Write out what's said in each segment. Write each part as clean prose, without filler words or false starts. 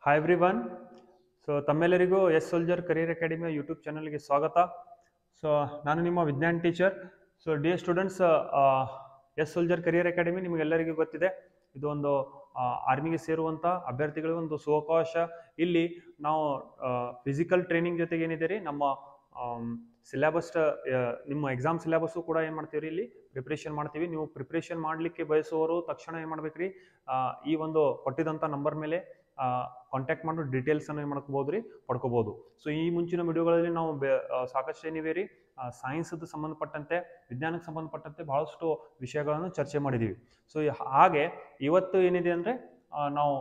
Hi everyone. So ತಮ್ಮೆಲ್ಲರಿಗೂ S soldier career ಅಕಾಡೆಮಿಯ YouTube ಚಾನಲ್ಗೆ ಸ್ವಾಗತ. ಸೊ ನಾನು ನಿಮ್ಮ ವಿಜ್ಞಾನ teacher. So dear students, S soldier career academy ನಿಮಗೆಲ್ಲರಿಗೂ ಗೊತ್ತಿದೆ. ಇದು ಒಂದು ಆರ್ಮಿಗೆ ಸೇರುವಂಥ ಅಭ್ಯರ್ಥಿಗಳಿಗೆ ಒಂದು ಸುವಕಾಶ. ಇಲ್ಲಿ ನಾವು ಫಿಸಿಕಲ್ ಟ್ರೈನಿಂಗ್ ಜೊತೆಗೆ ಏನಿದೆ ರೀ, ನಮ್ಮ ಸಿಲೆಬಸ್, ನಿಮ್ಮ ಎಕ್ಸಾಮ್ ಸಿಲೆಬಸ್ಸು ಕೂಡ ಏನು ಮಾಡ್ತೀವಿ ರೀ, ಇಲ್ಲಿ ಪ್ರಿಪ್ರೇಷನ್ ಮಾಡ್ತೀವಿ. ನೀವು ಪ್ರಿಪ್ರೇಷನ್ ಮಾಡಲಿಕ್ಕೆ ಬಯಸುವವರು ತಕ್ಷಣ ಏನು ಮಾಡ್ಬೇಕು ರೀ, ಈ ಒಂದು ಕೊಟ್ಟಿದಂಥ ನಂಬರ್ ಮೇಲೆ ಕಾಂಟ್ಯಾಕ್ಟ್ ಮಾಡಿ ಡೀಟೇಲ್ಸ್ ಅನ್ನು ಏನು ಮಾಡ್ಕೋಬಹುದು ರೀ, ಪಡ್ಕೋಬಹುದು. ಸೊ ಈ ಮುಂಚಿನ ವಿಡಿಯೋಗಳಲ್ಲಿ ನಾವು ಸಾಕಷ್ಟು ಏನಿವೆ ರೀ, ಸೈನ್ಸ್ದು ಸಂಬಂಧಪಟ್ಟಂತೆ, ವಿಜ್ಞಾನಕ್ಕೆ ಸಂಬಂಧಪಟ್ಟಂತೆ ಬಹಳಷ್ಟು ವಿಷಯಗಳನ್ನು ಚರ್ಚೆ ಮಾಡಿದ್ದೀವಿ. ಸೊ ಹಾಗೆ ಇವತ್ತು ಏನಿದೆ ಅಂದರೆ ನಾವು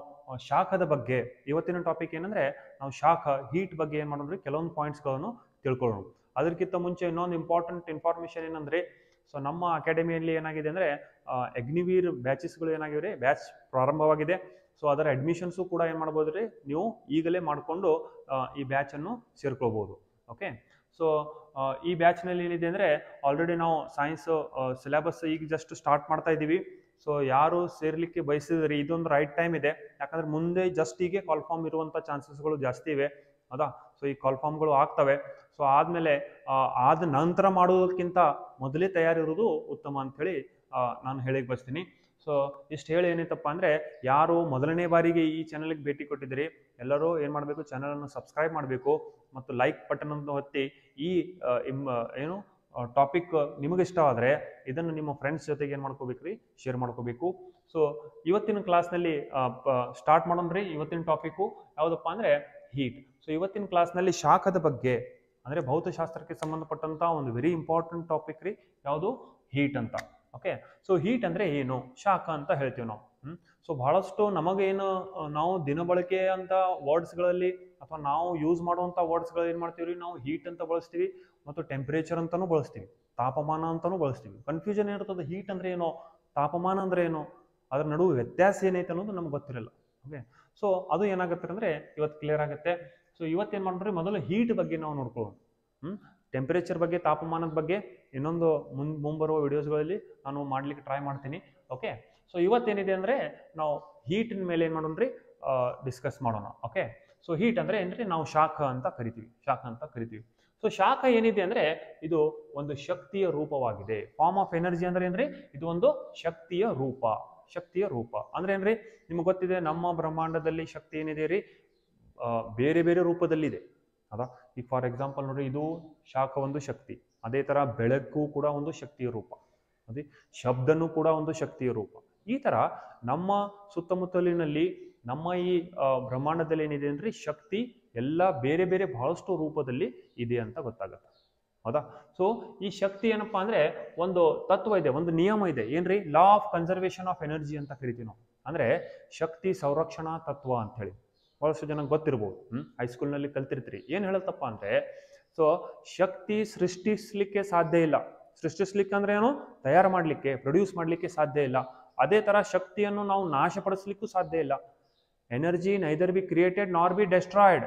ಶಾಖದ ಬಗ್ಗೆ, ಇವತ್ತಿನ ಟಾಪಿಕ್ ಏನಂದರೆ ನಾವು ಶಾಖ, ಹೀಟ್ ಬಗ್ಗೆ ಏನು ಮಾಡೋದ್ರಿ, ಕೆಲವೊಂದು ಪಾಯಿಂಟ್ಸ್ಗಳನ್ನು ತಿಳ್ಕೊಳ್ಳೋಣ. ಅದಕ್ಕಿಂತ ಮುಂಚೆ ಇನ್ನೊಂದು ಇಂಪಾರ್ಟೆಂಟ್ ಇನ್ಫಾರ್ಮೇಷನ್ ಏನಂದರೆ, ಸೊ ನಮ್ಮ ಅಕಾಡೆಮಿಯಲ್ಲಿ ಏನಾಗಿದೆ ಅಂದರೆ ಅಗ್ನಿವೀರ್ ಬ್ಯಾಚಸ್ಗಳು ಏನಾಗಿವೆ ರೀ, ಬ್ಯಾಚ್ ಪ್ರಾರಂಭವಾಗಿದೆ. ಸೊ ಅದರ ಅಡ್ಮಿಷನ್ಸು ಕೂಡ ಏನು ಮಾಡ್ಬೋದು ರೀ, ನೀವು ಈಗಲೇ ಮಾಡಿಕೊಂಡು ಈ ಬ್ಯಾಚನ್ನು ಸೇರ್ಕೊಳ್ಬೋದು. ಓಕೆ. ಸೊ ಈ ಬ್ಯಾಚ್ನಲ್ಲಿ ಏನಿದೆ ಅಂದರೆ ಆಲ್ರೆಡಿ ನಾವು ಸೈನ್ಸ್ ಸಿಲೆಬಸ್ ಈಗ ಜಸ್ಟ್ ಸ್ಟಾರ್ಟ್ ಮಾಡ್ತಾ ಇದ್ದೀವಿ. ಸೊ ಯಾರು ಸೇರ್ಲಿಕ್ಕೆ ಬಯಸಿದ್ರಿ, ಇದೊಂದು ರೈಟ್ ಟೈಮ್ ಇದೆ. ಯಾಕಂದ್ರೆ ಮುಂದೆ ಜಸ್ಟ್ ಹೀಗೆ ಕಾಲ್ ಫಾರ್ಮ್ ಇರುವಂಥ ಚಾನ್ಸಸ್ಗಳು ಜಾಸ್ತಿ ಇವೆ, ಹೌದಾ. ಸೊ ಈ ಕಾಲ್ ಫಾರ್ಮ್ಗಳು ಆಗ್ತವೆ. ಸೊ ಆದಮೇಲೆ ಆದ ನಂತರ ಮಾಡೋದಕ್ಕಿಂತ ಮೊದಲೇ ತಯಾರಿರೋದು ಉತ್ತಮ ಅಂಥೇಳಿ ನಾನು ಹೇಳಿಕ್ಕೆ ಬಯಸ್ತೀನಿ. ಸೊ ಇಷ್ಟು ಹೇಳಿ ಏನೈತಪ್ಪ ಅಂದರೆ, ಯಾರು ಮೊದಲನೇ ಬಾರಿಗೆ ಈ ಚಾನಲ್ಗೆ ಭೇಟಿ ಕೊಟ್ಟಿದ್ದೀರಿ ಎಲ್ಲರೂ ಏನು ಮಾಡಬೇಕು, ಚಾನಲನ್ನು ಸಬ್ಸ್ಕ್ರೈಬ್ ಮಾಡಬೇಕು ಮತ್ತು ಲೈಕ್ ಬಟನ್ ಅನ್ನು ಒತ್ತಿ ಈ ಏನು ಟಾಪಿಕ್ ನಿಮಗೆ ಇಷ್ಟ ಆದರೆ ಇದನ್ನು ನಿಮ್ಮ ಫ್ರೆಂಡ್ಸ್ ಜೊತೆಗೆ ಏನು ಮಾಡ್ಕೋಬೇಕು ರೀ, ಶೇರ್ ಮಾಡ್ಕೋಬೇಕು. ಸೊ ಇವತ್ತಿನ ಕ್ಲಾಸ್ನಲ್ಲಿ ಸ್ಟಾರ್ಟ್ ಮಾಡೋಣ ರೀ. ಇವತ್ತಿನ ಟಾಪಿಕ್ಕು ಯಾವುದಪ್ಪ ಅಂದರೆ ಹೀಟ್. ಸೊ ಇವತ್ತಿನ ಕ್ಲಾಸ್ನಲ್ಲಿ ಶಾಖದ ಬಗ್ಗೆ, ಅಂದರೆ ಭೌತಶಾಸ್ತ್ರಕ್ಕೆ ಸಂಬಂಧಪಟ್ಟಂಥ ಒಂದು ವೆರಿ ಇಂಪಾರ್ಟೆಂಟ್ ಟಾಪಿಕ್ ರೀ, ಯಾವುದು, ಹೀಟ್ ಅಂತ. ಓಕೆ. ಸೊ ಹೀಟ್ ಅಂದರೆ ಏನು, ಶಾಖ ಅಂತ ಹೇಳ್ತೀವಿ ನಾವು. ಸೊ ಬಹಳಷ್ಟು ನಮಗೇನು, ನಾವು ದಿನಬಳಕೆ ಅಂತ ವರ್ಡ್ಸ್ಗಳಲ್ಲಿ ಅಥವಾ ನಾವು ಯೂಸ್ ಮಾಡುವಂಥ ವರ್ಡ್ಸ್ಗಳು ಏನು ಮಾಡ್ತೀವಿ ರೀ, ನಾವು ಹೀಟ್ ಅಂತ ಬಳಸ್ತೀವಿ ಮತ್ತು ಟೆಂಪ್ರೇಚರ್ ಅಂತಲೂ ಬಳಸ್ತೀವಿ, ತಾಪಮಾನ ಅಂತಲೂ ಬಳಸ್ತೀವಿ. ಕನ್ಫ್ಯೂಷನ್ ಇರ್ತದೆ, ಹೀಟ್ ಅಂದರೆ ಏನೋ, ತಾಪಮಾನ ಅಂದರೆ ಏನು, ಅದ್ರ ನಡುವೆ ವ್ಯತ್ಯಾಸ ಏನೈತೆ ಅನ್ನೋದು ನಮ್ಗೆ ಗೊತ್ತಿರಲ್ಲ. ಓಕೆ. ಸೊ ಅದು ಏನಾಗುತ್ತೆ ಅಂದರೆ ಇವತ್ತು ಕ್ಲಿಯರ್ ಆಗುತ್ತೆ. ಸೊ ಇವತ್ತೇನು ಮಾಡ್ರಿ, ಮೊದಲು ಹೀಟ್ ಬಗ್ಗೆ ನಾವು ನೋಡ್ಕೊಳ್ಳೋಣ. ಟೆಂಪರೇಚರ್ ಬಗ್ಗೆ, ತಾಪಮಾನದ ಬಗ್ಗೆ ಇನ್ನೊಂದು ಮುಂಬರುವ ವಿಡಿಯೋಸ್ಗಳಲ್ಲಿ ನಾನು ಮಾಡ್ಲಿಕ್ಕೆ ಟ್ರೈ ಮಾಡ್ತೀನಿ. ಓಕೆ. ಸೊ ಇವತ್ತೇನಿದೆ ಅಂದರೆ ನಾವು ಹೀಟಿನ ಮೇಲೆ ಏನು ಮಾಡೋಣ್ರಿ, ಡಿಸ್ಕಸ್ ಮಾಡೋಣ. ಓಕೆ. ಸೊ ಹೀಟ್ ಅಂದರೆ ಏನ್ರಿ, ನಾವು ಶಾಖ ಅಂತ ಕರಿತೀವಿ, ಶಾಖ ಅಂತ ಕರಿತೀವಿ. ಸೊ ಶಾಖ ಏನಿದೆ ಅಂದರೆ ಇದು ಒಂದು ಶಕ್ತಿಯ ರೂಪವಾಗಿದೆ. ಫಾರ್ಮ್ ಆಫ್ ಎನರ್ಜಿ ಅಂದ್ರೆ ಏನ್ರಿ, ಇದು ಒಂದು ಶಕ್ತಿಯ ರೂಪ. ಶಕ್ತಿಯ ರೂಪ ಅಂದ್ರೆ ಏನ್ರಿ, ನಿಮ್ಗೆ ಗೊತ್ತಿದೆ, ನಮ್ಮ ಬ್ರಹ್ಮಾಂಡದಲ್ಲಿ ಶಕ್ತಿ ಏನಿದೆ ರೀ, ಬೇರೆ ಬೇರೆ ರೂಪದಲ್ಲಿದೆ, ಹೌದಾ. ಈಗ ಫಾರ್ ಎಕ್ಸಾಂಪಲ್ ನೋಡ್ರಿ, ಇದು ಶಾಖ ಒಂದು ಶಕ್ತಿ. ಅದೇ ತರ ಬೆಳಕು ಕೂಡ ಒಂದು ಶಕ್ತಿಯ ರೂಪ, ಅದೇ ಶಬ್ದನೂ ಕೂಡ ಒಂದು ಶಕ್ತಿಯ ರೂಪ. ಈ ತರ ನಮ್ಮ ಸುತ್ತಮುತ್ತಲಿನಲ್ಲಿ, ನಮ್ಮ ಈ ಬ್ರಹ್ಮಾಂಡದಲ್ಲಿ ಏನಿದೆ ಅಂದ್ರೆ ಶಕ್ತಿ ಎಲ್ಲ ಬೇರೆ ಬೇರೆ ಬಹಳಷ್ಟು ರೂಪದಲ್ಲಿ ಇದೆ ಅಂತ ಗೊತ್ತಾಗುತ್ತೆ, ಹೌದಾ. ಸೊ ಈ ಶಕ್ತಿ ಏನಪ್ಪಾ ಅಂದ್ರೆ ಒಂದು ತತ್ವ ಇದೆ, ಒಂದು ನಿಯಮ ಇದೆ. ಏನ್ರಿ, law of conservation of energy ಅಂತ ಕರಿತೀವಿ ನಾವು. ಅಂದ್ರೆ ಶಕ್ತಿ ಸಂರಕ್ಷಣಾ ತತ್ವ ಅಂತ ಹೇಳಿ ಬಹಳಷ್ಟು ಜನ ಗೊತ್ತಿರ್ಬೋದು. ಹೈಸ್ಕೂಲ್ನಲ್ಲಿ ಕಲ್ತಿರ್ತೀರಿ. ಏನ್ ಹೇಳುತ್ತಪ್ಪ ಅಂದ್ರೆ, ಸೊ ಶಕ್ತಿ ಸೃಷ್ಟಿಸ್ಲಿಕ್ಕೆ ಸಾಧ್ಯ ಇಲ್ಲ. ಸೃಷ್ಟಿಸ್ಲಿಕ್ಕೆ ಅಂದ್ರೆ ಏನು, ತಯಾರು ಮಾಡ್ಲಿಕ್ಕೆ, ಪ್ರೊಡ್ಯೂಸ್ ಮಾಡ್ಲಿಕ್ಕೆ ಸಾಧ್ಯ ಇಲ್ಲ. ಅದೇ ತರ ಶಕ್ತಿಯನ್ನು ನಾವು ನಾಶಪಡಿಸ್ಲಿಕ್ಕೂ ಸಾಧ್ಯ ಇಲ್ಲ. ಎನರ್ಜಿ ನೈದರ್ ಬಿ ಕ್ರಿಯೇಟೆಡ್ ನಾರ್ ಬಿ ಡೆಸ್ಟ್ರಾಯ್ಡ್,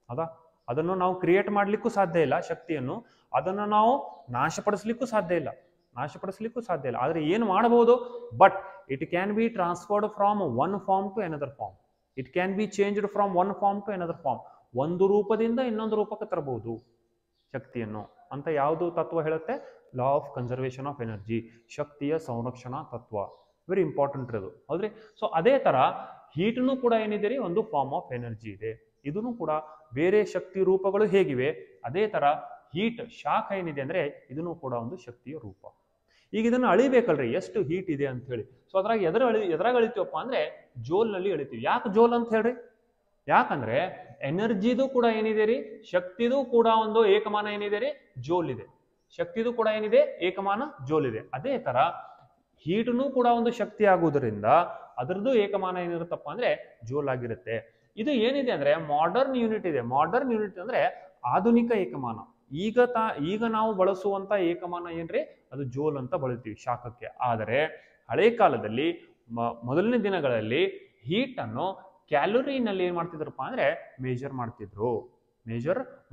ಹೌದಾ. ಅದನ್ನು ನಾವು ಕ್ರಿಯೇಟ್ ಮಾಡ್ಲಿಕ್ಕೂ ಸಾಧ್ಯ ಇಲ್ಲ ಶಕ್ತಿಯನ್ನು, ಅದನ್ನು ನಾವು ನಾಶಪಡಿಸ್ಲಿಕ್ಕೂ ಸಾಧ್ಯ ಇಲ್ಲ, ನಾಶಪಡಿಸ್ಲಿಕ್ಕೂ ಸಾಧ್ಯ ಇಲ್ಲ. ಆದ್ರೆ ಏನು ಮಾಡಬಹುದು, but it can be transferred from one form to another form. It can be changed from one form to another form. ಒಂದು ರೂಪದಿಂದ ಇನ್ನೊಂದು ರೂಪಕ್ಕೆ ತರಬಹುದು ಶಕ್ತಿಯನ್ನು ಅಂತ ಯಾವುದು ತತ್ವ ಹೇಳುತ್ತೆ, law of conservation of energy, ಶಕ್ತಿಯ ಸಂರಕ್ಷಣಾ ತತ್ವ. ವೆರಿ ಇಂಪಾರ್ಟೆಂಟ್ ಅದು, ಹೌದ್ರಿ. ಸೊ ಅದೇ ತರ ಹೀಟ್ನು ಕೂಡ ಏನಿದೆ ರೀ, ಒಂದು ಫಾರ್ಮ್ ಆಫ್ ಎನರ್ಜಿ ಇದೆ. ಇದನ್ನು ಕೂಡ ಬೇರೆ ಶಕ್ತಿ ರೂಪಗಳು ಹೇಗಿವೆ, ಅದೇ ತರ ಹೀಟ್, ಶಾಖ ಏನಿದೆ ಅಂದ್ರೆ ಇದನ್ನು ಕೂಡ ಒಂದು ಶಕ್ತಿಯ ರೂಪ. ಈಗ ಇದನ್ನು ಅಳಿಬೇಕಲ್ರಿ, ಎಷ್ಟು ಹೀಟ್ ಇದೆ ಅಂತ ಹೇಳಿ. ಸೊ ಅದ್ರಾಗ ಎದ್ರಾಗ ಅಳಿತೀವಪ್ಪ ಅಂದ್ರೆ ಜೋಲ್ ನಲ್ಲಿ ಅಳಿತೀವಿ. ಯಾಕೆ ಜೋಲ್ ಅಂತ ಹೇಳ್ರಿ, ಯಾಕಂದ್ರೆ ಎನರ್ಜಿದು ಕೂಡ ಏನಿದೆ ರೀ, ಶಕ್ತಿದು ಕೂಡ ಒಂದು ಏಕಮಾನ ಏನಿದೆ ರೀ, ಜೋಲ್ ಇದೆ. ಶಕ್ತಿದು ಕೂಡ ಏನಿದೆ, ಏಕಮಾನ ಜೋಲ್ ಇದೆ. ಅದೇ ತರ ಹೀಟ್ನು ಕೂಡ ಒಂದು ಶಕ್ತಿ ಆಗುವುದರಿಂದ ಅದರದ್ದು ಏಕಮಾನ ಏನಿರುತ್ತಪ್ಪ ಅಂದ್ರೆ ಜೋಲ್ ಆಗಿರುತ್ತೆ. ಇದು ಏನಿದೆ ಅಂದ್ರೆ ಮಾಡರ್ನ್ ಯೂನಿಟ್ ಇದೆ. ಮಾಡರ್ನ್ ಯೂನಿಟ್ ಅಂದ್ರೆ ಆಧುನಿಕ ಏಕಮಾನ. ಈಗ ನಾವು ಬಳಸುವಂತ ಏಕಮಾನ ಏನ್ರಿ, ಅದು ಜೋಲ್ ಅಂತ ಬಳಸ್ತೀವಿ ಶಾಖಕ್ಕೆ. ಆದರೆ ಹಳೆ ಕಾಲದಲ್ಲಿ, ಮೊದಲನೇ ದಿನಗಳಲ್ಲಿ ಹೀಟ್ ಅನ್ನು ಕ್ಯಾಲೋರಿನಲ್ಲಿ ಏನ್ ಮಾಡ್ತಿದ್ರಪ್ಪ ಅಂದ್ರೆ ಮೆಜರ್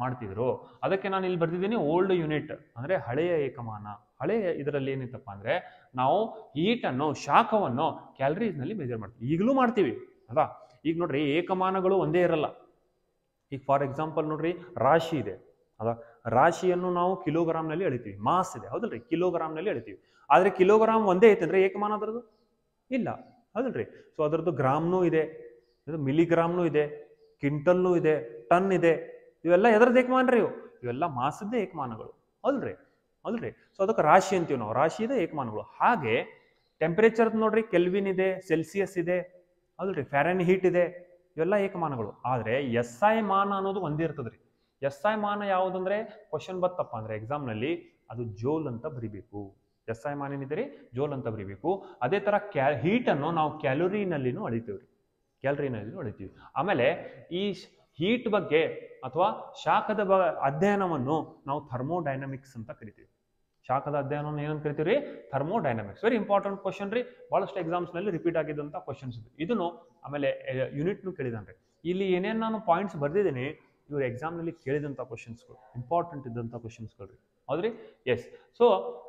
ಮಾಡ್ತಿದ್ರು. ಅದಕ್ಕೆ ನಾನು ಇಲ್ಲಿ ಬರ್ತಿದ್ದೀನಿ ಓಲ್ಡ್ ಯೂನಿಟ್, ಅಂದ್ರೆ ಹಳೆಯ ಏಕಮಾನ. ಹಳೆಯ ಇದರಲ್ಲಿ ಏನಿತ್ತಪ್ಪ ಅಂದ್ರೆ ನಾವು ಹೀಟ್ ಅನ್ನು, ಶಾಖವನ್ನು ಕ್ಯಾಲರೀಸ್ ನಲ್ಲಿ ಮೆಜರ್ ಮಾಡ್ತೀವಿ. ಈಗಲೂ ಮಾಡ್ತೀವಿ, ಅಲ್ವಾ. ಈಗ ನೋಡ್ರಿ ಏಕಮಾನಗಳು ಒಂದೇ ಇರಲ್ಲ. ಈಗ ಫಾರ್ ಎಕ್ಸಾಂಪಲ್ ನೋಡ್ರಿ ರಾಶಿ ಇದೆ ಅದ, ರಾಶಿಯನ್ನು ನಾವು ಕಿಲೋಗ್ರಾಮ್ನಲ್ಲಿ ಅಳಿತೀವಿ. ಮಾಸ್ ಇದೆ ಹೌದಲ್ರಿ, ಕಿಲೋಗ್ರಾಮ್ನಲ್ಲಿ ಅಳಿತೀವಿ. ಆದ್ರೆ ಕಿಲೋಗ್ರಾಮ್ ಒಂದೇ ಐತೆ ಅಂದ್ರೆ ಏಕಮಾನ ಅದರದ್ದು ಇಲ್ಲ ಹೌದಲ್ರಿ. ಸೊ ಅದರದ್ದು ಗ್ರಾಮ್ನೂ ಇದೆ, ಮಿಲಿಗ್ರಾಮ್ನೂ ಇದೆ, ಕ್ವಿಂಟಲ್ನೂ ಇದೆ, ಟನ್ ಇದೆ. ಇವೆಲ್ಲ ಎದ್ರದ್ದು ಏಕಮಾನ ರೀ? ಇವೆಲ್ಲ ಮಾಸದ್ದೇ ಏಕಮಾನಗಳು ಹೌದಲ್ರಿ. ಸೊ ಅದಕ್ಕೆ ರಾಶಿ ಅಂತೀವಿ ನಾವು, ರಾಶಿ ಇದೆ ಏಕಮಾನಗಳು. ಹಾಗೆ ಟೆಂಪರೇಚರ್ ನೋಡ್ರಿ ಕೆಲ್ವಿನ್ ಇದೆ, ಸೆಲ್ಸಿಯಸ್ ಇದೆ ಹೌದಲ್ರಿ, ಫ್ಯಾರನ್ ಹೀಟ್ ಇದೆ, ಇವೆಲ್ಲ ಏಕಮಾನಗಳು. ಆದ್ರೆ SI ಮಾನ ಅನ್ನೋದು ಒಂದೇ ಇರ್ತದ್ರಿ. SI ಮಾನ ಯಾವುದಂದ್ರೆ ಕ್ವಶನ್ ಬತ್ತಪ್ಪ ಅಂದ್ರೆ ಎಕ್ಸಾಮ್ ನಲ್ಲಿ ಅದು ಜೋಲ್ ಅಂತ ಬರಿಬೇಕು. SI ಮಾನ ಏನಿದೆ ಜೋಲ್ ಅಂತ ಬರಿಬೇಕು. ಅದೇ ತರ ಹೀಟ್ ಅನ್ನು ನಾವು ಕ್ಯಾಲೋರಿನಲ್ಲಿನೂ ಅಳಿತೀವ್ರಿ, ಕ್ಯಾಲರಿನಲ್ಲಿನೂ ಅಳಿತೀವಿ. ಆಮೇಲೆ ಈ ಹೀಟ್ ಬಗ್ಗೆ ಅಥವಾ ಶಾಖದ ಅಧ್ಯಯನವನ್ನು ನಾವು ಥರ್ಮೋಡೈನಮಿಕ್ಸ್ ಅಂತ ಕರಿತೀವಿ. ಶಾಖದ ಅಧ್ಯಯನವನ್ನು ಏನಂತ ಕರಿತೀವಿ? ಥರ್ಮೋಡೈನಮಿಕ್ಸ್. ವೆರಿ ಇಂಪಾರ್ಟೆಂಟ್ ಕ್ವಶನ್ ರೀ, ಬಹಳಷ್ಟು ಎಕ್ಸಾಮ್ಸ್ ನಲ್ಲಿ ರಿಪೀಟ್ ಆಗಿದ್ದಂತ ಕ್ವಶನ್ಸ್ ಇದು. ಇದನ್ನು ಆಮೇಲೆ ಯೂನಿಟ್ನು ಕೇಳಿದಾನ್ರಿ. ಇಲ್ಲಿ ಏನೇನು ನಾನು ಪಾಯಿಂಟ್ಸ್ ಬರ್ದಿದ್ದೀನಿ ಇವ್ರ ಎಕ್ಸಾಮ್ ನಲ್ಲಿ ಕೇಳಿದಂತ ಕ್ವಶನ್ಸ್ಗಳು, ಇಂಪಾರ್ಟೆಂಟ್ ಇದ್ದಂತ ಕ್ವಶನ್ಸ್ಗಳು ಹೌದ್ರಿ. ಎಸ್. ಸೊ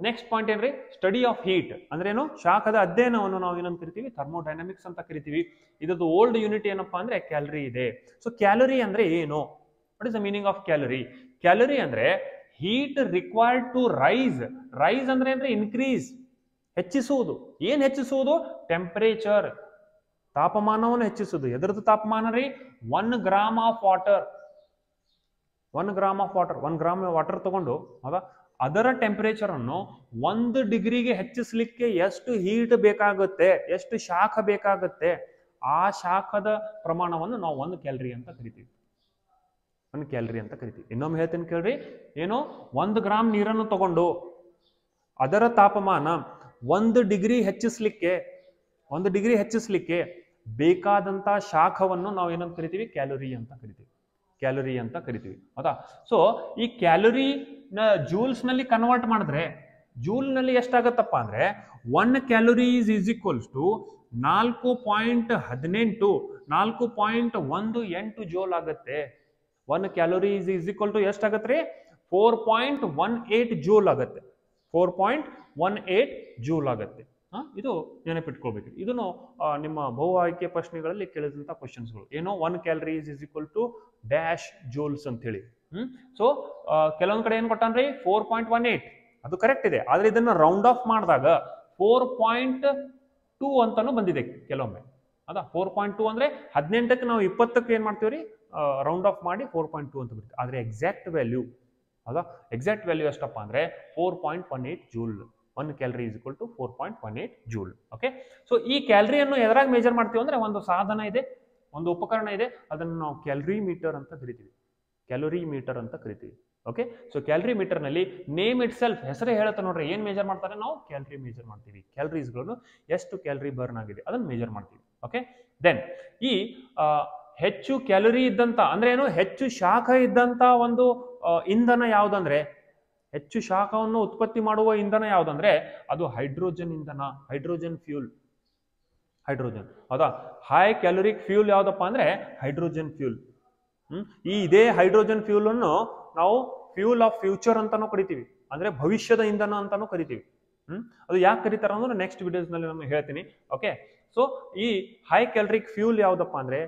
ನೆಕ್ಸ್ಟ್ ಪಾಯಿಂಟ್ ಏನ್ರಿ? ಸ್ಟಡಿ ಆಫ್ ಹೀಟ್ ಅಂದ್ರೆ ಏನು? ಶಾಖದ ಅಧ್ಯಯನವನ್ನು ನಾವು ಏನಂತ ಕರಿತೀವಿ? ಥರ್ಮೋಡೈನಮಿಕ್ಸ್ ಅಂತ ಕರಿತೀವಿ. ಇದ್ರದ್ದು ಓಲ್ಡ್ ಯೂನಿಟ್ ಏನಪ್ಪಾ ಅಂದ್ರೆ ಕ್ಯಾಲರಿ ಇದೆ. ಸೊ ಕ್ಯಾಲರಿ ಅಂದ್ರೆ ಏನು? What is the meaning of calorie? Calorie ಅಂದ್ರೆ heat required to rise. Rise ಅಂದ್ರೆ ಇನ್ಕ್ರೀಸ್, ಹೆಚ್ಚಿಸುವುದು. ಏನ್ ಹೆಚ್ಚಿಸುವುದು? ಟೆಂಪರೇಚರ್, ತಾಪಮಾನವನ್ನು ಹೆಚ್ಚಿಸುವುದು. ಎದರದ್ದು ತಾಪಮಾನ ರೀ? 1 gram of water. 1 gram of water, 1 gram water ತಗೊಂಡು ಹೌದಾ, ಅದರ ಟೆಂಪರೇಚರ್ ಅನ್ನು 1 ಡಿಗ್ರಿಗೆ ಹೆಚ್ಚಿಸಲಿಕ್ಕೆ ಎಷ್ಟು ಹೀಟ್ ಬೇಕಾಗುತ್ತೆ, ಎಷ್ಟು ಶಾಖ ಬೇಕಾಗುತ್ತೆ, ಆ ಶಾಖದ ಪ್ರಮಾಣವನ್ನು ನಾವು 1 ಕ್ಯಾಲರಿ ಅಂತ ಕರಿತೀವಿ. 1 ಕ್ಯಾಲರಿ ಅಂತ ಕರಿತೀವಿ. ಇನ್ನೊಮ್ಮೆ ಹೇಳ್ತೀನಿ ಕೇಳ್ರಿ. ಏನು? 1 ಗ್ರಾಮ್ ನೀರನ್ನು ತಗೊಂಡು ಅದರ ತಾಪಮಾನ 1 ಡಿಗ್ರಿ ಹೆಚ್ಚಿಸಲಿಕ್ಕೆ ಬೇಕಾದಂತ ಶಾಖವನ್ನು ನಾವು ಏನಂತ ಕರಿತೀವಿ? ಕ್ಯಾಲೋರಿ ಅಂತ ಕರಿತೀವಿ. ಕ್ಯಾಲೋರಿ ಅಂತ ಕರಿತೀವಿ ಹೌದಾ. ಸೊ ಈ ಕ್ಯಾಲೋರಿ ಜೂಲ್ಸ್ ನಲ್ಲಿ ಕನ್ವರ್ಟ್ ಮಾಡಿದ್ರೆ ಜೂಲ್ ನಲ್ಲಿ ಎಷ್ಟಾಗತ್ತಪ್ಪ ಅಂದ್ರೆ 1 ಕ್ಯಾಲೋರಿ ಈಸ್ ಈಕ್ವಲ್ಸ್ ಟು 4.18 ಜೂಲ್ ಆಗುತ್ತೆ. 1 ಕ್ಯಾಲೋರಿ ಈಸ್ ಈಕ್ವಲ್ ಟು ಎಷ್ಟಾಗತ್ತೆ? 4.18 ಜೂಲ್ ಆಗುತ್ತೆ. 4.18 ಜೂಲ್ ಆಗುತ್ತೆ. ಇದು ನೆನಪಿಟ್ಕೊಳ್ಬೇಕು. ಇದನ್ನು ನಿಮ್ಮ ಬಹು ಆಯ್ಕೆ ಪ್ರಶ್ನೆಗಳಲ್ಲಿ ಕೇಳಿದಂತ ಕ್ವಶನ್ಸ್ಗಳು. ಏನೋ 1 calorie is equal to dash joules ಅಂತ ಹೇಳಿ. ಸೊ ಕೆಲವೊಂದ್ ಕಡೆ ಏನ್ ಕೊಟ್ಟಾನ್ರಿ? 4.18 ಅದು ಕರೆಕ್ಟ್ ಇದೆ. ಆದ್ರೆ ಇದನ್ನ ರೌಂಡ್ ಆಫ್ ಮಾಡಿದಾಗ 4.2 ಅಂತಾನು ಬಂದಿದೆ ಕೆಲವೊಮ್ಮೆ. ಅದ 4.2 ಅಂದ್ರೆ 18ಕ್ಕೆ ನಾವು 20ಕ್ಕೆ ಏನ್ ಮಾಡ್ತೀವ್ರಿ? ರೌಂಡ್ ಆಫ್ ಮಾಡಿ 4.2 ಅಂತ ಬರ್ತದೆ. ಆದ್ರೆ ಎಕ್ಸಾಕ್ಟ್ ವ್ಯಾಲ್ಯೂ ಎಷ್ಟಪ್ಪ ಅಂದ್ರೆ 4.18 joule. 1 calorie is equal to 4.18 joule. Okay. So ಈ ಕ್ಯಾಲರಿಯನ್ನು ಎದರಾಗ ಮೆಜರ್ ಮಾಡ್ತೀವಿ ಅಂದ್ರೆ ಒಂದು ಸಾಧನ ಇದೆ, ಒಂದು ಉಪಕರಣ ಇದೆ, ಅದನ್ನು ನಾವು ಕ್ಯಾಲರಿ ಮೀಟರ್ ಅಂತ ಕರಿತೀವಿ. ಓಕೆ. ಸೊ ಕ್ಯಾಲರಿ ಮೀಟರ್ ನಲ್ಲಿ ನೇಮ್ ಇಟ್ ಸೆಲ್ಫ್, ಹೆಸರೇ ಹೇಳುತ್ತೆ ನೋಡ್ರಿ. ಏನ್ ಮೆಜರ್ ಮಾಡ್ತಾರೆ? ನಾವು ಕ್ಯಾಲರಿ ಮೆಜರ್ ಮಾಡ್ತೀವಿ. ಕ್ಯಾಲರೀಸ್ಗಳನ್ನು ಎಷ್ಟು ಕ್ಯಾಲರಿ ಬರ್ನ್ ಆಗಿದೆ ಅದನ್ನು ಮೆಜರ್ ಮಾಡ್ತೀವಿ. ಓಕೆ. ದೆನ್ ಈ ಹೆಚ್ಚು ಕ್ಯಾಲರಿ ಇದ್ದಂತ ಅಂದ್ರೆ ಏನು? ಹೆಚ್ಚು ಶಾಖ ಇದ್ದಂತ ಒಂದು ಇಂಧನ ಯಾವ್ದಂದ್ರೆ, ಹೆಚ್ಚು ಶಾಖವನ್ನು ಉತ್ಪತ್ತಿ ಮಾಡುವ ಇಂಧನ ಯಾವ್ದಂದ್ರೆ ಅದು ಹೈಡ್ರೋಜನ್ ಇಂಧನ, ಹೈಡ್ರೋಜನ್ ಫ್ಯೂಲ್. ಹೌದಾ. ಹೈ ಕ್ಯಾಲೋರಿಕ್ ಫ್ಯೂಲ್ ಯಾವ್ದಪ್ಪ ಅಂದ್ರೆ ಹೈಡ್ರೋಜನ್ ಫ್ಯೂಲ್. ಇದೇ ಹೈಡ್ರೋಜನ್ ಫ್ಯೂಲ್ ಅನ್ನು ನಾವು ಫ್ಯೂಲ್ ಆಫ್ ಫ್ಯೂಚರ್ ಅಂತಾನು ಕರಿತೀವಿ, ಅಂದ್ರೆ ಭವಿಷ್ಯದ ಇಂಧನ ಅಂತಾನು ಕರಿತೀವಿ. ಅದು ಯಾಕೆ ಕರೀತಾರ ಅಂದ್ರೆ ನೆಕ್ಸ್ಟ್ ವಿಡಿಯೋಸ್ ನಲ್ಲಿ ನಾನು ಹೇಳ್ತೀನಿ. ಓಕೆ. ಸೊ ಈ ಹೈ ಕ್ಯಾಲರಿಕ್ ಫ್ಯೂಲ್ ಯಾವ್ದಪ್ಪ ಅಂದ್ರೆ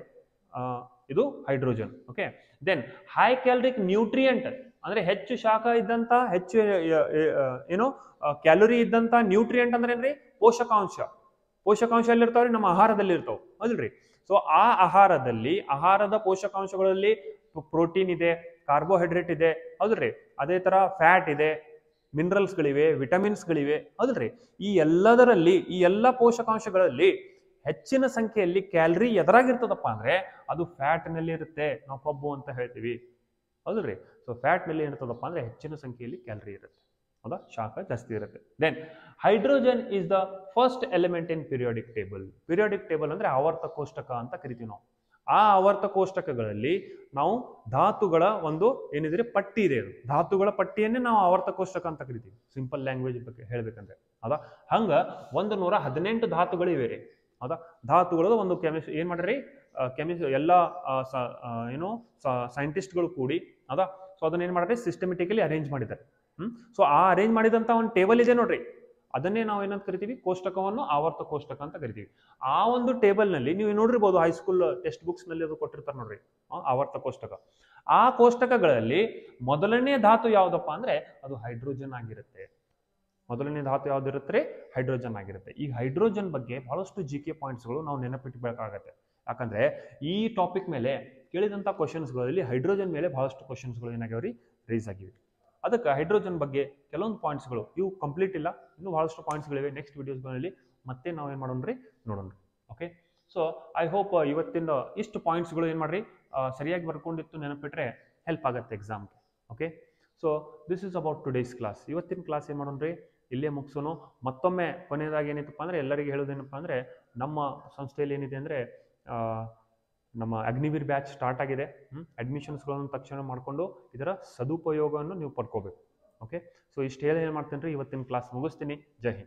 ಇದು hydrogen. Okay. Then high calorific nutrient ಅಂದ್ರೆ ಹೆಚ್ಚು ಶಾಖ ಇದ್ದಂತ, ಹೆಚ್ಚು ಏನು ಕ್ಯಾಲೋರಿ ಇದ್ದಂತ ನ್ಯೂಟ್ರಿಯೆಂಟ್ ಅಂದ್ರೆ ಏನ್ರಿ? ಪೋಷಕಾಂಶ ಎಲ್ಲಿರ್ತಾವ್ರಿ? ನಮ್ಮ ಆಹಾರದಲ್ಲಿ ಇರ್ತಾವ ಹೌದಲ್ರಿ. ಸೊ ಆ ಆಹಾರದ ಪೋಷಕಾಂಶಗಳಲ್ಲಿ ಪ್ರೋಟೀನ್ ಇದೆ, ಕಾರ್ಬೋಹೈಡ್ರೇಟ್ ಇದೆ ಹೌದಲ್ರಿ. ಅದೇ ತರ ಫ್ಯಾಟ್ ಇದೆ, ಮಿನರಲ್ಸ್ಗಳಿವೆ, ವಿಟಮಿನ್ಸ್ಗಳಿವೆ ಹೌದಲ್ರಿ. ಈ ಎಲ್ಲ ಪೋಷಕಾಂಶಗಳಲ್ಲಿ ಹೆಚ್ಚಿನ ಸಂಖ್ಯೆಯಲ್ಲಿ ಕ್ಯಾಲರಿ ಎದರಾಗಿರ್ತದಪ್ಪ ಅಂದ್ರೆ ಅದು ಫ್ಯಾಟ್ ನಲ್ಲಿ ಇರುತ್ತೆ. ನಾವು ಕೊಬ್ಬು ಅಂತ ಹೇಳ್ತೀವಿ ಹೌದಲ್ರಿ. ಸೊ ಫ್ಯಾಟ್ ನಲ್ಲಿ ಏನಿರ್ತದಪ್ಪ ಅಂದ್ರೆ ಹೆಚ್ಚಿನ ಸಂಖ್ಯೆಯಲ್ಲಿ ಕ್ಯಾಲರಿ ಇರುತ್ತೆ ಹೌದಾ, ಶಾಖ ಜಾಸ್ತಿ ಇರುತ್ತೆ. Then hydrogen is the first element in periodic table. Periodic table ಅಂದ್ರೆ ಆವರ್ತ ಕೋಷ್ಟಕ ಅಂತ ಕರಿತೀವಿ ನಾವು. ಆ ಆವರ್ತ ಕೋಷ್ಟಕಗಳಲ್ಲಿ ನಾವು ಧಾತುಗಳ ಒಂದು ಏನಿದ್ರೆ ಪಟ್ಟಿ ಇದೆ. ಧಾತುಗಳ ಪಟ್ಟಿಯನ್ನೇ ನಾವು ಆವರ್ತ ಕೋಷ್ಟಕ ಅಂತ ಕರಿತೀವಿ, ಸಿಂಪಲ್ ಲ್ಯಾಂಗ್ವೇಜ್ ಬಗ್ಗೆ ಹೇಳ್ಬೇಕಂದ್ರೆ. ಹೌದಾ. ಹಂಗ 118 ಧಾತುಗಳಿವೆ ರೀ. ಹೌದಾ. ಧಾತುಗಳದ ಒಂದು ಏನ್ ಮಾಡ್ರಿ? ಎಲ್ಲ ಏನು ಸೈಂಟಿಸ್ಟ್ಗಳು ಕೂಡಿ ಹೌದಾ. ಸೊ ಅದನ್ನ ಏನ್ ಮಾಡ್ರಿ? ಸಿಸ್ಟಮೆಟಿಕಲಿ ಅರೇಂಜ್ ಮಾಡಿದ್ದಾರೆ. ಸೊ ಆ ಅರೇಂಜ್ ಮಾಡಿದಂತ ಒಂದು ಟೇಬಲ್ ಇದೆ ನೋಡ್ರಿ. ಅದನ್ನೇ ನಾವು ಏನಂತ ಕರಿತೀವಿ, ಕೋಷ್ಟಕವನ್ನು ಆವರ್ತ ಕೋಷ್ಟಕ ಅಂತ ಕರಿತೀವಿ. ಆ ಒಂದು ಟೇಬಲ್ ನಲ್ಲಿ ನೀವು ನೋಡಿರ್ಬೋದು, ಹೈಸ್ಕೂಲ್ ಟೆಕ್ಸ್ಟ್ ಬುಕ್ಸ್ ನಲ್ಲಿ ಅದು ಕೊಟ್ಟಿರ್ತಾರೆ ನೋಡ್ರಿ, ಆವರ್ತ ಕೋಷ್ಟಕ. ಆ ಕೋಷ್ಟಕಗಳಲ್ಲಿ ಮೊದಲನೇ ಧಾತು ಯಾವ್ದಪ್ಪ ಅಂದ್ರೆ ಅದು ಹೈಡ್ರೋಜನ್ ಆಗಿರುತ್ತೆ. ಮೊದಲನೇ ಧಾತು ಯಾವ್ದಿರುತ್ತೆ? ಹೈಡ್ರೋಜನ್ ಆಗಿರುತ್ತೆ. ಈ ಹೈಡ್ರೋಜನ್ ಬಗ್ಗೆ ಬಹಳಷ್ಟು GK ಪಾಯಿಂಟ್ಸ್ಗಳು ನಾವು ನೆನಪಿಟ್ಟಬೇಕಾಗತ್ತೆ. ಯಾಕಂದ್ರೆ ಈ ಟಾಪಿಕ್ ಮೇಲೆ ಕೇಳಿದಂತ ಕ್ವಶನ್ಸ್ಗಳಲ್ಲಿ ಹೈಡ್ರೋಜನ್ ಮೇಲೆ ಬಹಳಷ್ಟು ಕ್ವಶನ್ಸ್ಗಳು ಏನಾಗ್ಯಾವ್ರಿ, ರೈಸ್ ಆಗಿವೆ. ಅದಕ್ಕೆ ಹೈಡ್ರೋಜನ್ ಬಗ್ಗೆ ಕೆಲವೊಂದು ಪಾಯಿಂಟ್ಸ್ಗಳು ಇವು ಕಂಪ್ಲೀಟ್ ಇಲ್ಲ, ಇನ್ನೂ ಬಹಳಷ್ಟು ಪಾಯಿಂಟ್ಸ್ಗಳಿವೆ. ನೆಕ್ಸ್ಟ್ ವಿಡಿಯೋಸ್ಗಳಲ್ಲಿ ಮತ್ತೆ ನಾವು ಏನು ಮಾಡೋಣ್ರಿ, ನೋಡೋಣ. ಓಕೆ, ಸೊ ಐ ಹೋಪ್ ಇವತ್ತಿನ ಇಷ್ಟು ಪಾಯಿಂಟ್ಸ್ಗಳು ಏನು ಮಾಡ್ರಿ, ಸರಿಯಾಗಿ ಬರ್ಕೊಂಡಿತ್ತು ನೆನಪಿಟ್ರೆ ಹೆಲ್ಪ್ ಆಗುತ್ತೆ ಎಕ್ಸಾಮ್ಗೆ. Okay, so this is about today's class. ಇವತ್ತಿನ ಕ್ಲಾಸ್ ಏನು ಮಾಡೋಣ್ರಿ, ಇಲ್ಲೇ ಮುಗಿಸೋನು. ಮತ್ತೊಮ್ಮೆ ಕೊನೆಯದಾಗಿ ಏನೈತಪ್ಪ ಅಂದರೆ ಎಲ್ಲರಿಗೆ ಹೇಳೋದೇನಪ್ಪ ಅಂದರೆ, ನಮ್ಮ ಸಂಸ್ಥೆಯಲ್ಲಿ ಏನಿದೆ ಅಂದರೆ ನಮ್ಮ ಅಗ್ನಿವೀರ್ ಬ್ಯಾಚ್ ಸ್ಟಾರ್ಟ್ ಆಗಿದೆ. ಅಡ್ಮಿಷನ್ಸ್ಗಳನ್ನು ತಕ್ಷಣ ಮಾಡಿಕೊಂಡು ಇದರ ಸದುಪಯೋಗವನ್ನು ನೀವು ಪಡ್ಕೋಬೇಕು. ಓಕೆ, ಸೊ ಇಷ್ಟು ಹೇಳಿ ಏನು ಮಾಡ್ತೇನೆ ರೀ, ಇವತ್ತಿನ ಕ್ಲಾಸ್ ಮುಗಿಸ್ತೀನಿ. ಜೈ ಹಿಂದ್.